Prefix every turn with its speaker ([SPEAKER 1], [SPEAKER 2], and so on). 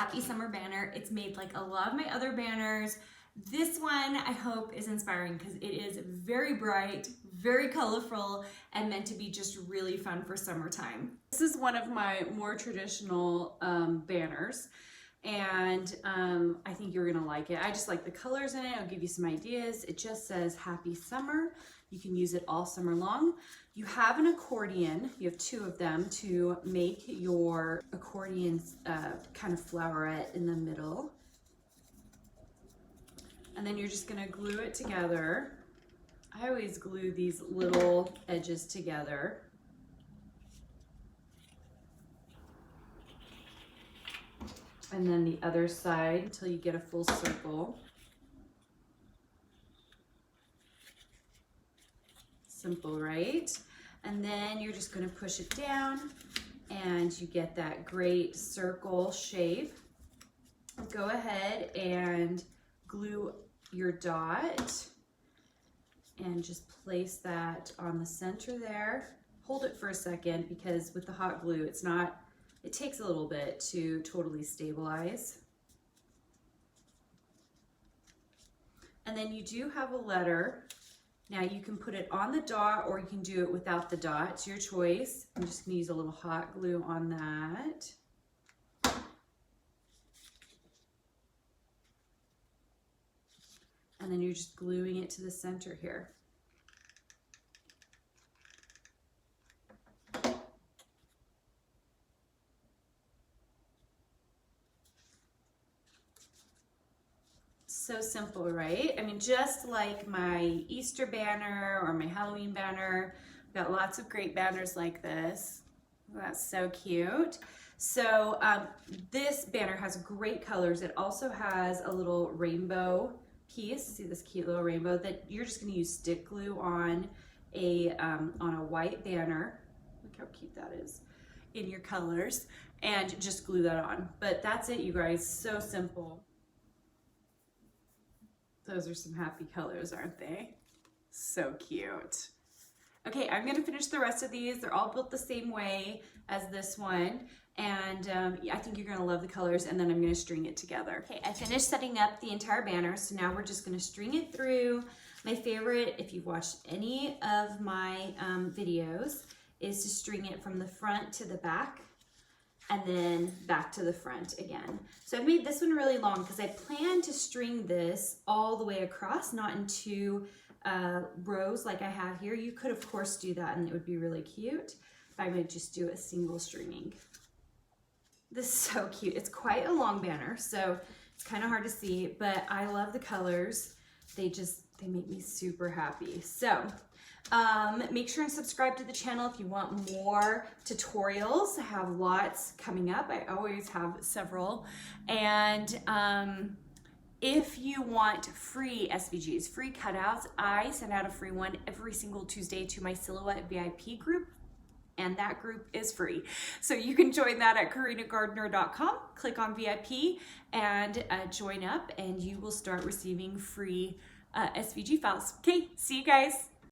[SPEAKER 1] Happy Summer banner. It's made like a lot of my other banners. This one I hope is inspiring because it is very bright, very colorful, and meant to be just really fun for summertime. This is one of my more traditional banners, and I think you're gonna like it. I just like the colors in it. I'll give you some ideas. It just says Happy Summer. You can use it all summer long. You have an accordion, you have two of them to make your accordion kind of flowerette in the middle. And then you're just gonna glue it together. I always glue these little edges together. And then the other side until you get a full circle. Simple, right? And then you're just gonna push it down and you get that great circle shape. Go ahead and glue your dot and just place that on the center there. Hold it for a second because with the hot glue, it takes a little bit to totally stabilize. And then you do have a letter. Now you can put it on the dot or you can do it without the dot. It's your choice. I'm just gonna use a little hot glue on that. And then you're just gluing it to the center here. So simple, right? I mean, just like my Easter banner or my Halloween banner, I've got lots of great banners like this. That's so cute. So this banner has great colors. It also has a little rainbow piece. See this cute little rainbow that you're just going to use stick glue on a white banner. Look how cute that is in your colors, and just glue that on. But that's it, you guys. So simple. Those are some happy colors, aren't they? So cute. Okay, I'm gonna finish the rest of these. They're all built the same way as this one. And I think you're gonna love the colors, and then I'm gonna string it together. Okay, I finished setting up the entire banner, so now we're just gonna string it through. My favorite, if you've watched any of my videos, is to string it from the front to the back and then back to the front again. So I've made this one really long because I plan to string this all the way across, not in two rows like I have here. You could of course do that and it would be really cute. I would just do a single stringing. This is so cute. It's quite a long banner, so it's kind of hard to see, but I love the colors. They make me super happy. So make sure and subscribe to the channel if you want more tutorials. I have lots coming up. I always have several. And if you want free SVGs, free cutouts, I send out a free one every single Tuesday to my Silhouette VIP group. And that group is free. So you can join that at karinagardner.com, click on VIP and join up, and you will start receiving free SVG files. Okay, see you guys.